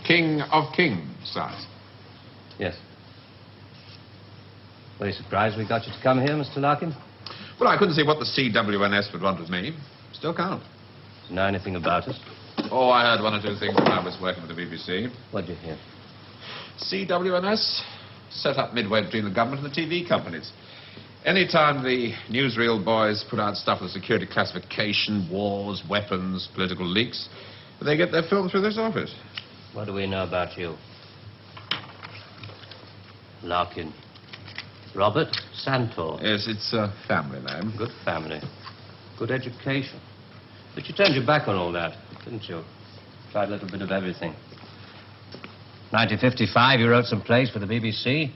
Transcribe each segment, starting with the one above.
King of Kings size. Yes. Were you surprised we got you to come here, Mr. Larkin? Well, I couldn't see what the CWNS would want with me. Still can't. Do you know anything about us? Oh, I heard one or two things when I was working with the BBC. What'd you hear? CWNS set up midway between the government and the TV companies. Anytime the newsreel boys put out stuff with security classification, wars, weapons, political leaks, they get their film through this office. What do we know about you? Larkin. Robert Santor. Yes, it's a family name. Good family. Good education. But you turned your back on all that, didn't you? Tried a little bit of everything. 1955, you wrote some plays for the BBC,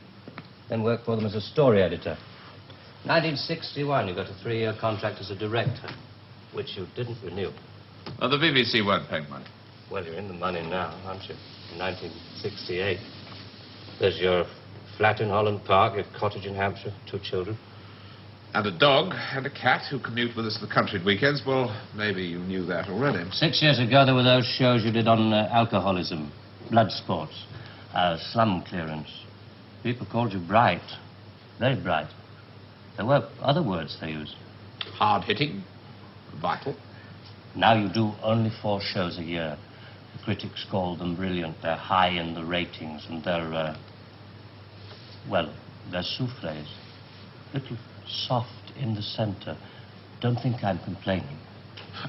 then worked for them as a story editor. 1961, you got a 3-year contract as a director, which you didn't renew. Oh, the BBC weren't paying money. Well, you're in the money now, aren't you? In 1968. There's your flat in Holland Park, your cottage in Hampshire, 2 children. And a dog and a cat who commute with us to the country at weekends. Well, maybe you knew that already. 6 years ago, there were those shows you did on alcoholism, blood sports, slum clearance. People called you bright, very bright. There were other words they used. Hard-hitting, vital. Now you do only 4 shows a year. The critics call them brilliant. They're high in the ratings, and they're, well, they're souffles. Little soft in the center. Don't think I'm complaining.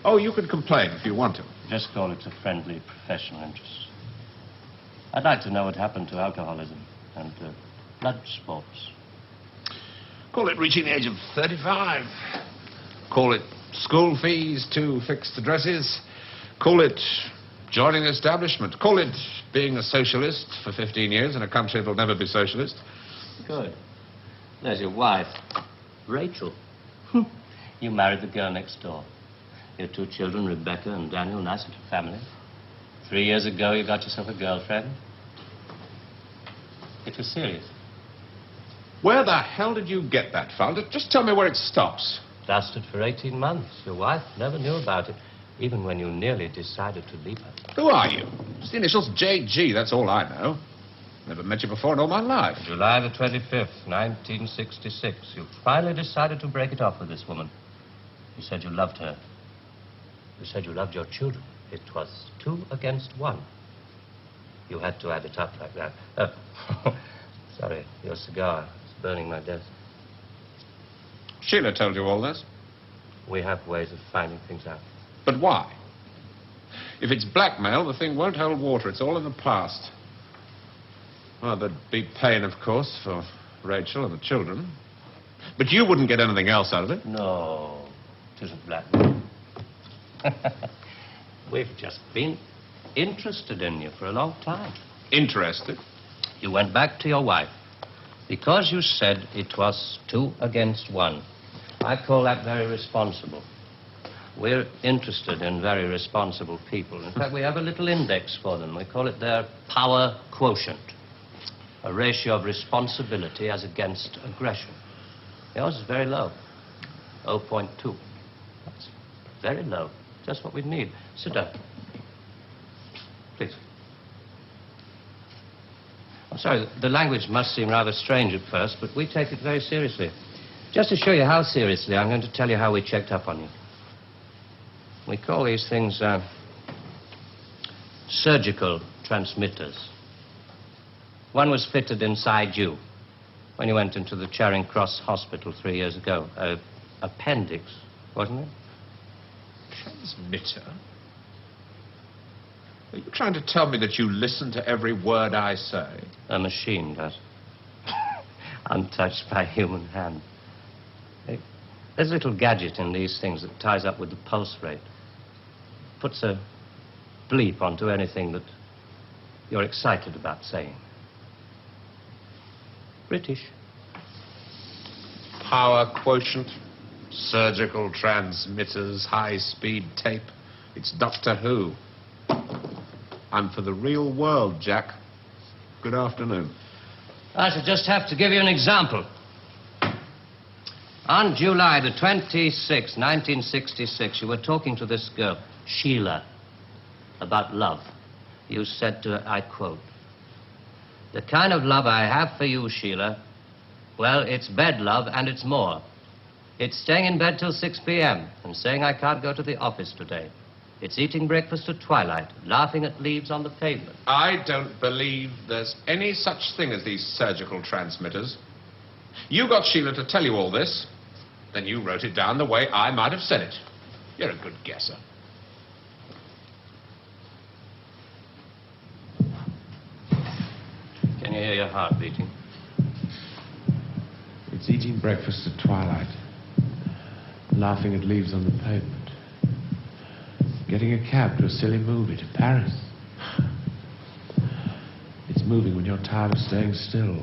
Oh, you can complain if you want to. Just call it a friendly professional interest. I'd like to know what happened to alcoholism and blood sports. Call it reaching the age of 35. Call it school fees, 2 fixed addresses. Call it joining the establishment. Call it being a socialist for 15 years in a country that'll never be socialist. Good. There's your wife, Rachel. You married the girl next door. Your 2 children, Rebecca and Daniel, nice little family. 3 years ago, you got yourself a girlfriend. It was serious. Where the hell did you get that found? Just tell me where it stops. Lasted for 18 months. Your wife never knew about it, even when you nearly decided to leave her. Who are you? It's the initials JG, that's all I know. Never met you before in all my life. July the 25th, 1966. You finally decided to break it off with this woman. You said you loved her. You said you loved your children. It was 2 against 1. You had to add it up like that. Sorry, your cigar is burning my desk. Sheila told you all this? We have ways of finding things out. But why? If it's blackmail, the thing won't hold water. It's all in the past. Well, there'd be pain, of course, for Rachel and the children. But you wouldn't get anything else out of it. No, it isn't blackmail. We've just been interested in you for a long time. Interested? You went back to your wife because you said it was 2 against 1. I call that very responsible. We're interested in very responsible people. In fact, we have a little index for them. We call it their power quotient. A ratio of responsibility as against aggression. Yours is very low. 0.2. That's very low. Just what we need. Sit down. Please. I'm sorry, the language must seem rather strange at first, but we take it very seriously. Just to show you how seriously, I'm going to tell you how we checked up on you. We call these things surgical transmitters. One was fitted inside you when you went into the Charing Cross Hospital 3 years ago. Appendix, wasn't it? Transmitter? Are you trying to tell me that you listen to every word I say? A machine does. Untouched by human hand. There's a little gadget in these things that ties up with the pulse rate. Puts a bleep onto anything that you're excited about saying. British. Power quotient, surgical transmitters, high-speed tape. It's Doctor Who. I'm for the real world, Jack. Good afternoon. I shall just have to give you an example. On July the 26th, 1966, you were talking to this girl, Sheila, about love. You said to her, I quote, "The kind of love I have for you, Sheila, well, it's bed love and it's more. It's staying in bed till 6 p.m. and saying I can't go to the office today. It's eating breakfast at twilight, laughing at leaves on the pavement." I don't believe there's any such thing as these surgical transmitters. You got Sheila to tell you all this, then you wrote it down the way I might have said it. You're a good guesser. Can you hear your heart beating? It's eating breakfast at twilight, laughing at leaves on the pavement, getting a cab to a silly movie to Paris. It's moving when you're tired of staying still.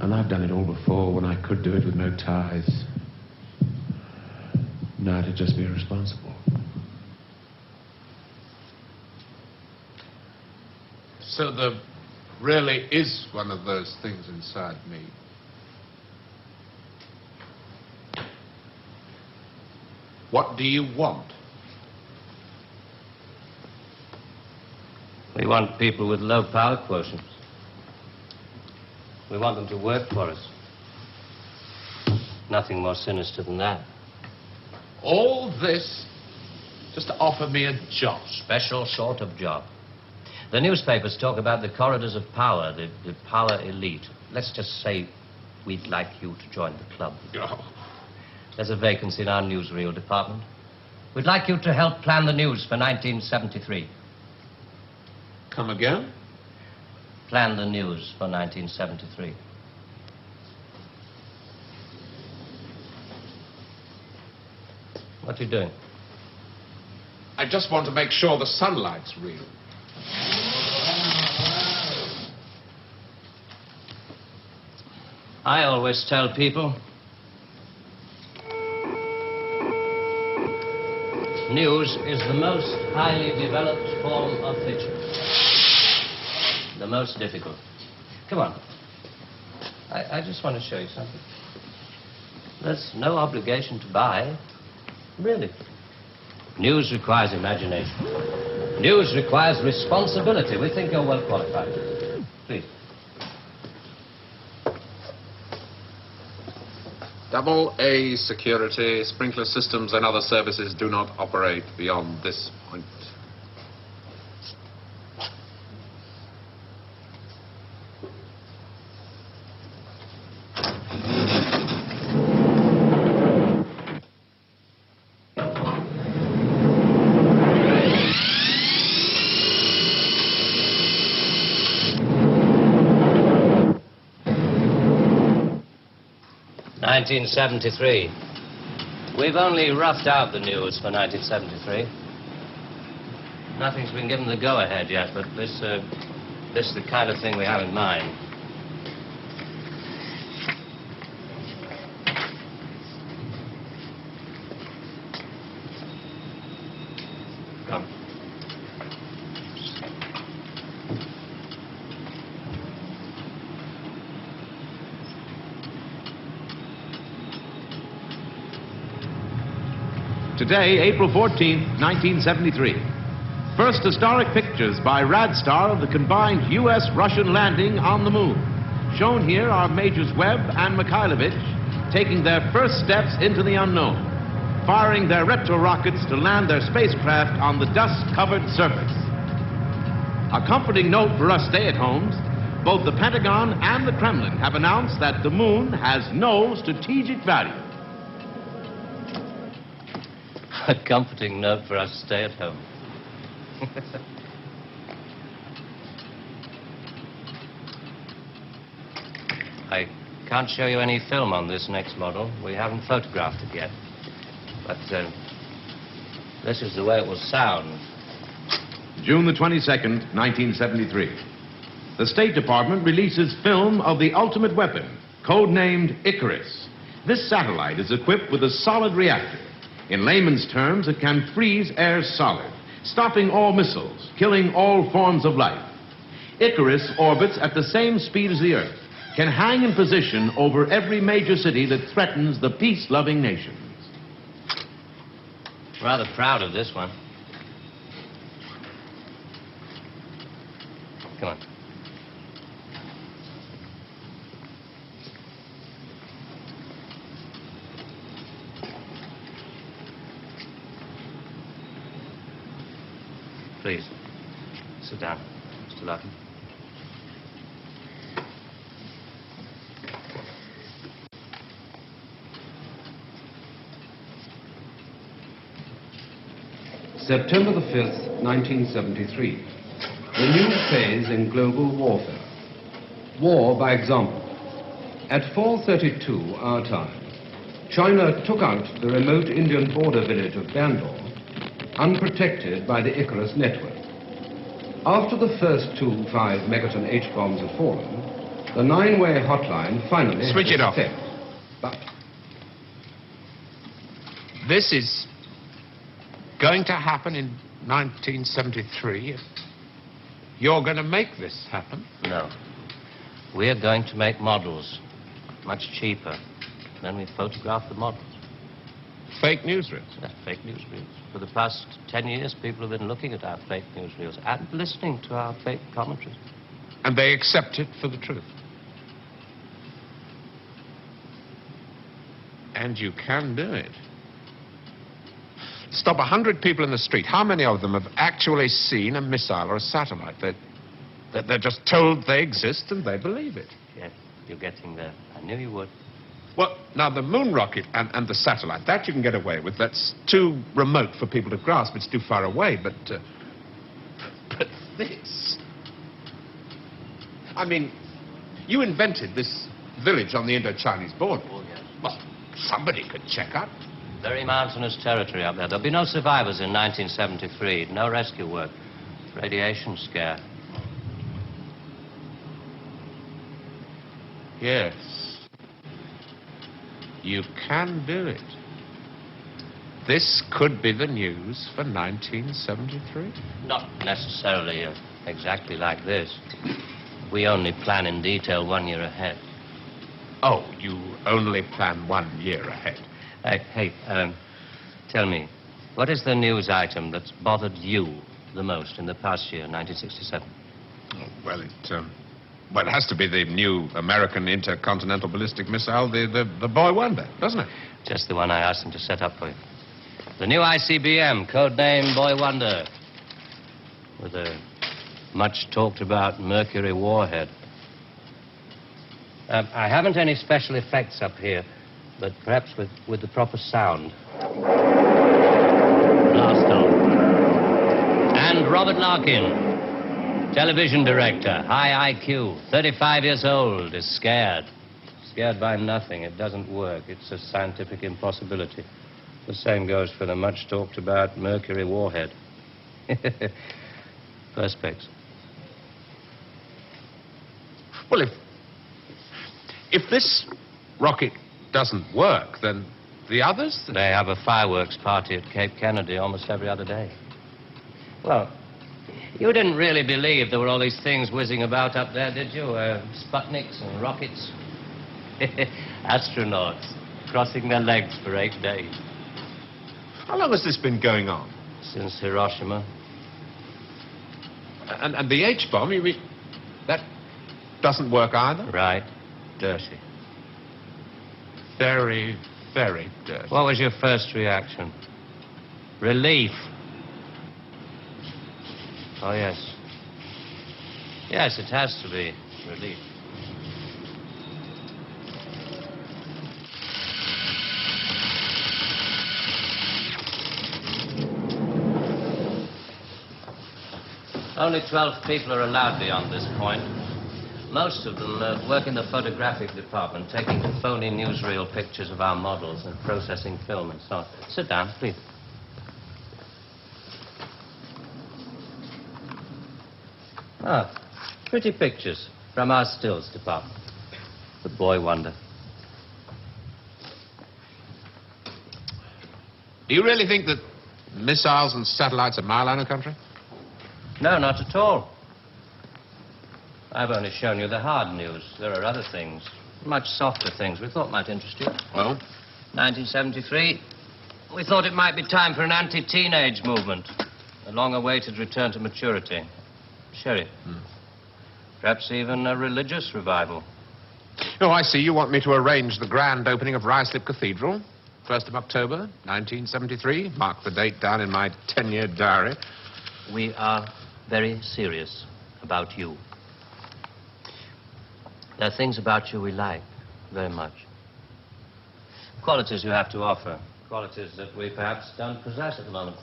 And I've done it all before when I could do it with no ties. Now it'd just be irresponsible. So there really is one of those things inside me. What do you want? We want people with low power quotients. We want them to work for us. Nothing more sinister than that. All this just to offer me a job. Special sort of job. The newspapers talk about the corridors of power, the power elite. Let's just say we'd like you to join the club. Oh. There's a vacancy in our newsreel department. We'd like you to help plan the news for 1973. Come again? Plan the news for 1973. What are you doing? I just want to make sure the sunlight's real. I always tell people, news is the most highly developed form of fiction. The most difficult. Come on. I just want to show you something. There's no obligation to buy. Really. News requires imagination. News requires responsibility. We think you're well qualified. Please. AA security, sprinkler systems and other services do not operate beyond this point. '73. We've only roughed out the news for 1973. Nothing's been given the go-ahead yet, but this is the kind of thing we have in mind. Come. Today, April 14th, 1973. First historic pictures by Radstar of the combined U.S.-Russian landing on the moon. Shown here are Majors Webb and Mikhailovich taking their first steps into the unknown, firing their retro rockets to land their spacecraft on the dust-covered surface. A comforting note for us stay-at-homes, both the Pentagon and the Kremlin have announced that the moon has no strategic value. A comforting note for us to stay at home. I can't show you any film on this next model. We haven't photographed it yet. But this is the way it will sound. June the 22nd, 1973. The State Department releases film of the ultimate weapon, codenamed Icarus. This satellite is equipped with a solid reactor. In layman's terms, it can freeze air solid, stopping all missiles, killing all forms of life. Icarus orbits at the same speed as the Earth, can hang in position over every major city that threatens the peace-loving nations. Rather proud of this one. Come on. Please, sit down, Mr. Larkin. September the 5th, 1973. The new phase in global warfare. War by example. At 4:32 our time, China took out the remote Indian border village of Bandar, unprotected by the Icarus network. After the first 2 5-megaton H-bombs had fallen, the 9-way hotline finally Switch had it off. effect. But This is going to happen in 1973. You're going to make this happen? No. We're going to make models much cheaper. Then we photograph the models. Fake newsreels. That's fake newsreels. For the past 10 years, people have been looking at our fake newsreels and listening to our fake commentaries. And they accept it for the truth. And you can do it. Stop 100 people in the street. How many of them have actually seen a missile or a satellite? They're just told they exist and they believe it. Yes, you're getting there. I knew you would. Well, now, the moon rocket and the satellite, that you can get away with. That's too remote for people to grasp. It's too far away, but this... I mean, you invented this village on the Indo-Chinese border. Oh, yes. Well, somebody could check out. Very mountainous territory up there. There'll be no survivors in 1973. No rescue work. Radiation scare. Yes. You can do it. This could be the news for 1973. Not necessarily exactly like this. We only plan in detail 1 year ahead. Oh, you only plan 1 year ahead. Hey, tell me, what is the news item that's bothered you the most in the past year, 1967? Oh, well, it has to be the new American intercontinental ballistic missile, the Boy Wonder, doesn't it? Just the one I asked him to set up for you. The new ICBM, codename Boy Wonder, with a much-talked-about Mercury warhead. I haven't any special effects up here, but perhaps with the proper sound. Blast off. And Robert Larkin, television director, high IQ, 35 years old, is scared. Scared by nothing. It doesn't work. It's a scientific impossibility. The same goes for the much-talked-about Mercury warhead. Perspex. Well, if this rocket doesn't work, then the others... They have a fireworks party at Cape Kennedy almost every other day. Well, you didn't really believe there were all these things whizzing about up there, did you? Sputniks and rockets. Astronauts crossing their legs for 8 days. How long has this been going on? Since Hiroshima. And the H-bomb, you mean... that doesn't work either? Right. Dirty. Very, very dirty. What was your first reaction? Relief. Oh, yes. Yes, it has to be relief. Only 12 people are allowed beyond this point. Most of them work in the photographic department, taking phony newsreel pictures of our models and processing film and so on. Sit down, please. Ah, pretty pictures from our stills department. The Boy Wonder. Do you really think that missiles and satellites are mile out of country? No, not at all. I've only shown you the hard news. There are other things, much softer things we thought might interest you. Well? 1973, we thought it might be time for an anti-teenage movement. A long-awaited return to maturity. Sherry. Perhaps even a religious revival. Oh, I see. You want me to arrange the grand opening of Ruislip Cathedral, 1st of October, 1973. Mark the date down in my 10-year diary. We are very serious about you. There are things about you we like very much. Qualities you have to offer. Qualities that we perhaps don't possess at the moment.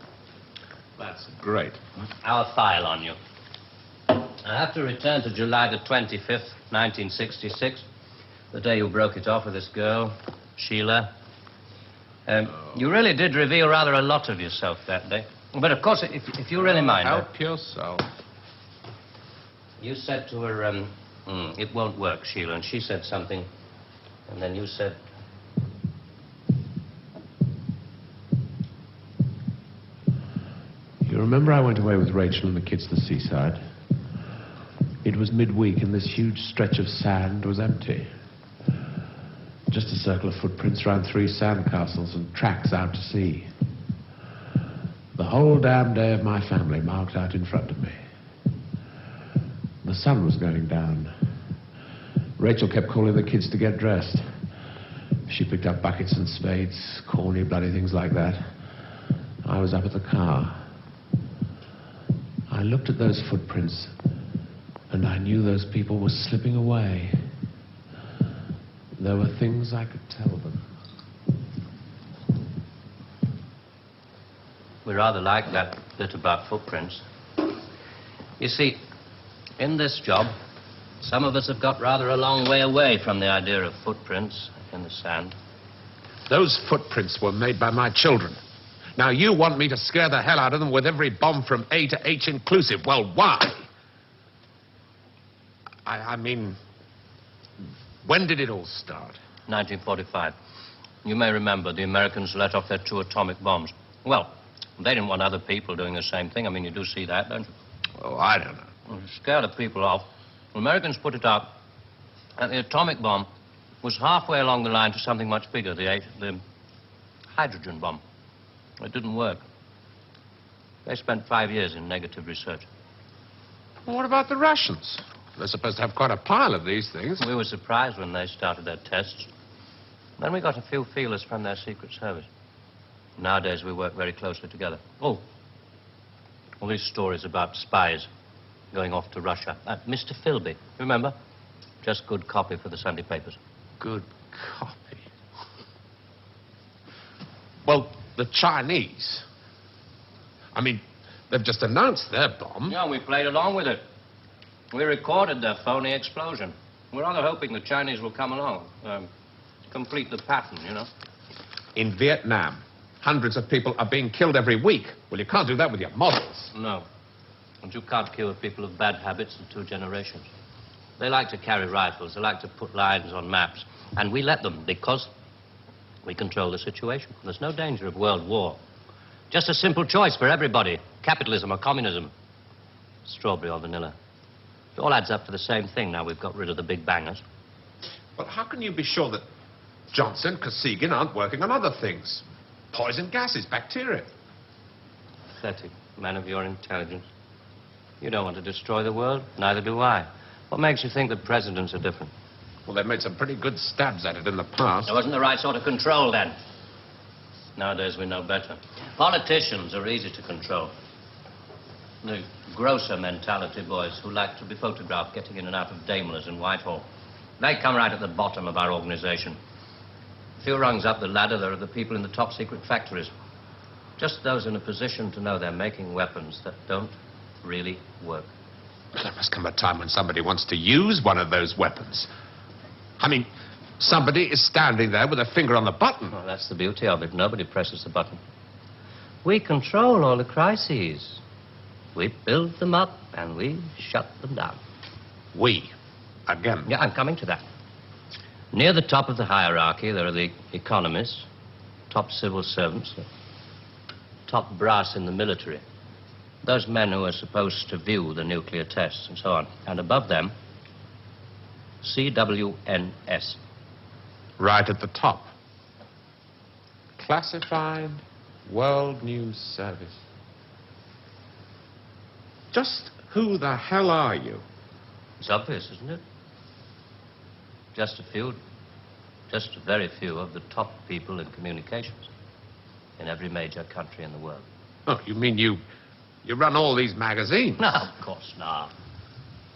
That's great. Our file on you. I have to return to July the 25th, 1966, the day you broke it off with this girl, Sheila. You really did reveal rather a lot of yourself that day. But, of course, if you really mind... Help yourself. You said to her, it won't work, Sheila, and she said something, and then you said... You remember I went away with Rachel and the kids to the seaside? It was midweek, and this huge stretch of sand was empty. Just a circle of footprints around 3 sand castles and tracks out to sea. The whole damn day of my family marked out in front of me. The sun was going down. Rachel kept calling the kids to get dressed. She picked up buckets and spades, corny bloody things like that. I was up at the car. I looked at those footprints, and I knew those people were slipping away. There were things I could tell them. We rather like that bit about footprints. You see, in this job, some of us have got rather a long way away from the idea of footprints in the sand. Those footprints were made by my children. Now, you want me to scare the hell out of them with every bomb from A to H inclusive. Well, why? I mean, when did it all start? 1945. You may remember the Americans let off their 2 atomic bombs. Well, they didn't want other people doing the same thing. I mean, you do see that, don't you? Oh, I don't know. Well, to scare the people off, the Americans put it out, and the atomic bomb was halfway along the line to something much bigger, the hydrogen bomb. It didn't work. They spent 5 years in negative research. Well, what about the Russians? They're supposed to have quite a pile of these things. We were surprised when they started their tests. Then we got a few feelers from their Secret Service. Nowadays, we work very closely together. Oh, all these stories about spies going off to Russia. Mr. Philby, remember? Just good copy for the Sunday papers. Good copy. Well, the Chinese. I mean, they've just announced their bomb. Yeah, we played along with it. We recorded their phony explosion. We're rather hoping the Chinese will come along, complete the pattern, you know. In Vietnam, hundreds of people are being killed every week. Well, you can't do that with your models. No. And you can't kill people of bad habits in 2 generations. They like to carry rifles. They like to put lines on maps. And we let them because we control the situation. There's no danger of world war. Just a simple choice for everybody. Capitalism or communism. Strawberry or vanilla. It all adds up to the same thing now we've got rid of the big bangers. Well, how can you be sure that Johnson, Kosygin aren't working on other things? Poison gases, bacteria. Pathetic. Man of your intelligence. You don't want to destroy the world. Neither do I. What makes you think that presidents are different? Well, they've made some pretty good stabs at it in the past. There wasn't the right sort of control then. Nowadays, we know better. Politicians are easy to control. The grosser mentality boys who like to be photographed getting in and out of Daimlers in Whitehall. They come right at the bottom of our organization. A few rungs up the ladder, there are the people in the top secret factories. Just those in a position to know they're making weapons that don't really work. Well, there must come a time when somebody wants to use one of those weapons. I mean, somebody is standing there with a finger on the button. Well, that's the beauty of it. Nobody presses the button. We control all the crises. We build them up and we shut them down. We? Again? Yeah, I'm coming to that. Near the top of the hierarchy, there are the economists, top civil servants, the top brass in the military. Those men who are supposed to view the nuclear tests and so on. And above them, CWNS. Right at the top. Classified World News Service. Just who the hell are you? It's obvious, isn't it? Just a very few of the top people in communications in every major country in the world. Oh, you mean you run all these magazines? No, of course not.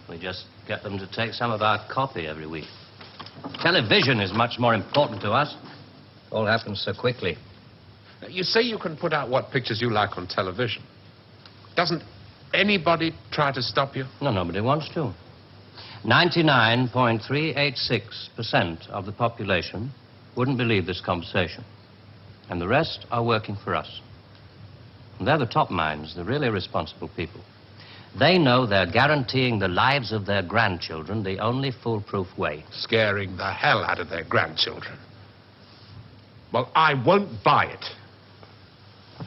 We just get them to take some of our copy every week. Television is much more important to us. It all happens so quickly. You say you can put out what pictures you like on television. Doesn't anybody try to stop you? No, nobody wants to. 99.386% of the population wouldn't believe this conversation. And the rest are working for us. And they're the top minds, the really responsible people. They know they're guaranteeing the lives of their grandchildren the only foolproof way. Scaring the hell out of their grandchildren. Well, I won't buy it.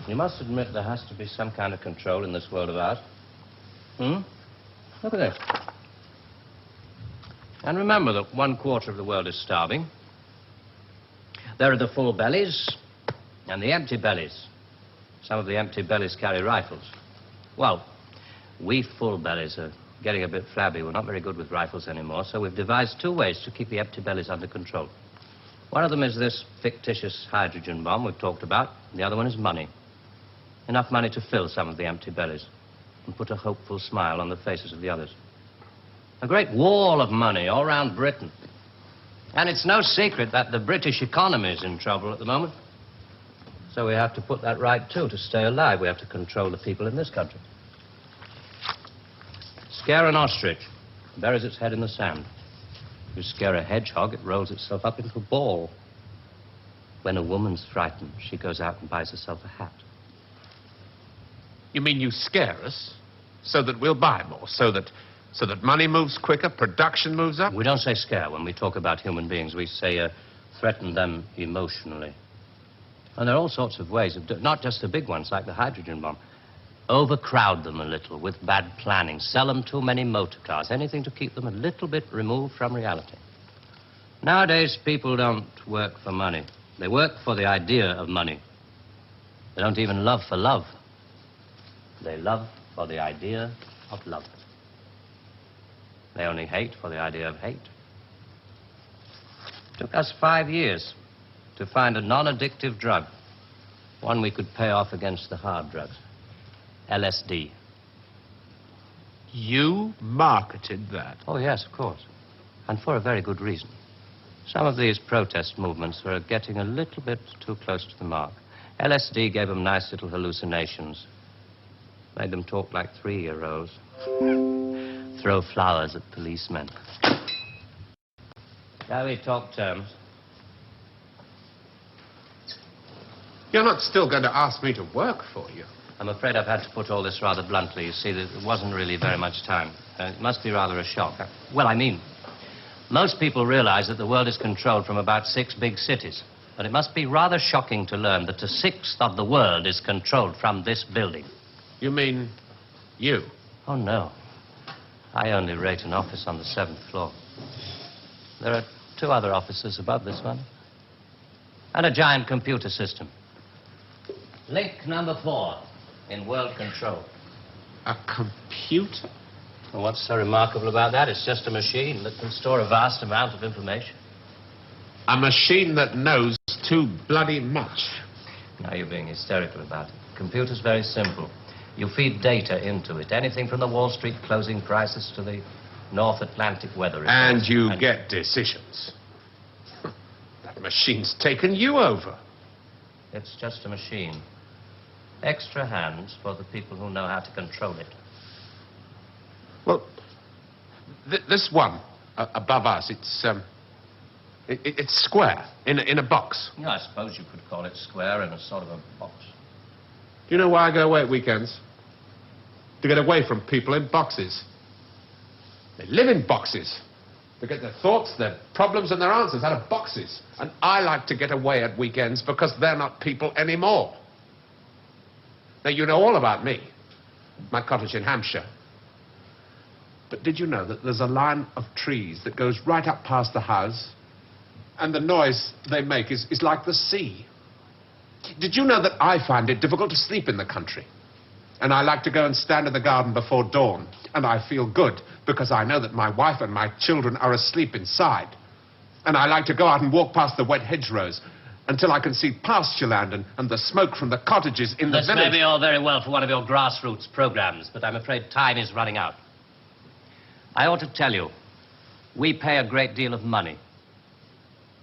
You must admit there has to be some kind of control in this world of ours. Look at this. And remember that 1/4 of the world is starving. There are the full bellies and the empty bellies. Some of the empty bellies carry rifles. Well, we full bellies are getting a bit flabby. We're not very good with rifles anymore, so we've devised 2 ways to keep the empty bellies under control. One of them is this fictitious hydrogen bomb we've talked about. The other one is money. Enough money to fill some of the empty bellies and put a hopeful smile on the faces of the others. A great wall of money all around Britain. And it's no secret that the British economy is in trouble at the moment. So we have to put that right, too, to stay alive. We have to control the people in this country. Scare an ostrich, buries its head in the sand. You scare a hedgehog, it rolls itself up into a ball. When a woman's frightened, she goes out and buys herself a hat. You mean you scare us so that we'll buy more, so that money moves quicker, production moves up? We don't say scare when we talk about human beings. We say threaten them emotionally. And there are all sorts of ways of not just the big ones like the hydrogen bomb. Overcrowd them a little with bad planning. Sell them too many motor cars. Anything to keep them a little bit removed from reality. Nowadays, people don't work for money. They work for the idea of money. They don't even love for love. They love for the idea of love. They only hate for the idea of hate. It took us 5 years to find a non-addictive drug, one we could pay off against the hard drugs. LSD. You marketed that? Oh, yes, of course. And for a very good reason. Some of these protest movements were getting a little bit too close to the mark. LSD gave them nice little hallucinations. Made them talk like 3-year-olds. Throw flowers at policemen. Shall we talk terms? You're not still going to ask me to work for you? I'm afraid I've had to put all this rather bluntly. You see, there wasn't really very much time. It must be rather a shock. Well, I mean, most people realize that the world is controlled from about 6 big cities. But it must be rather shocking to learn that 1/6 of the world is controlled from this building. You mean you? Oh, no. I only rate an office on the 7th floor. There are 2 other offices above this one. And a giant computer system. Link number 4 in world control. A computer? Well, what's so remarkable about that? It's just a machine that can store a vast amount of information. A machine that knows too bloody much. Now you're being hysterical about it. The computer's very simple. You feed data into it. Anything from the Wall Street closing prices to the North Atlantic weather reports. And you get decisions. That machine's taken you over. It's just a machine. Extra hands for the people who know how to control it. Well, this one above us, it's square in a box. Yeah, I suppose you could call it square in a sort of a box. Do you know why I go away at weekends? To get away from people in boxes. They live in boxes. They get their thoughts, their problems, and their answers out of boxes. And I like to get away at weekends because they're not people anymore. Now, you know all about me. My cottage in Hampshire. But did you know that there's a line of trees that goes right up past the house? And the noise they make is like the sea. Did you know that I find it difficult to sleep in the country? And I like to go and stand in the garden before dawn. And I feel good, because I know that my wife and my children are asleep inside. And I like to go out and walk past the wet hedgerows until I can see pasture land and the smoke from the cottages in the village. This may be all very well for one of your grassroots programs, but I'm afraid time is running out. I ought to tell you, we pay a great deal of money.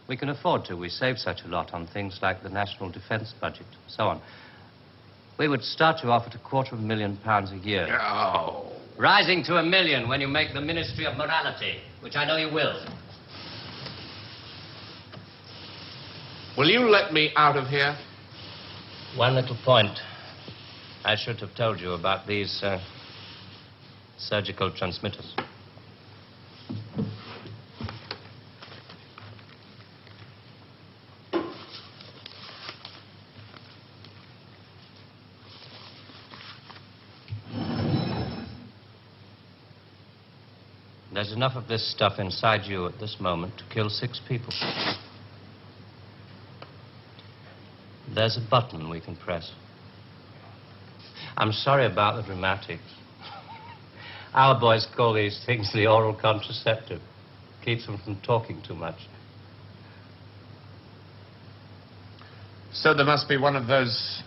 We can afford to. We save such a lot on things like the national defense budget, so on. We would start you off at £250,000 a year. Oh. Rising to £1 million when you make the Ministry of Morality, which I know you will. Will you let me out of here? One little point. I should have told you about these surgical transmitters. There's enough of this stuff inside you at this moment to kill 6 people. There's a button we can press. I'm sorry about the dramatics. Our boys call these things the oral contraceptive. Keeps them from talking too much. So there must be one of those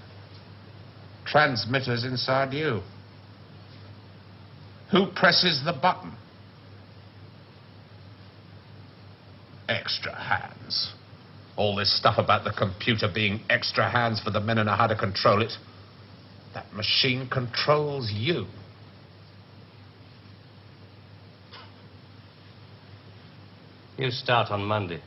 transmitters inside you. Who presses the button? Extra hands. All this stuff about the computer being extra hands for the men who know how to control it. That machine controls you. You start on Monday.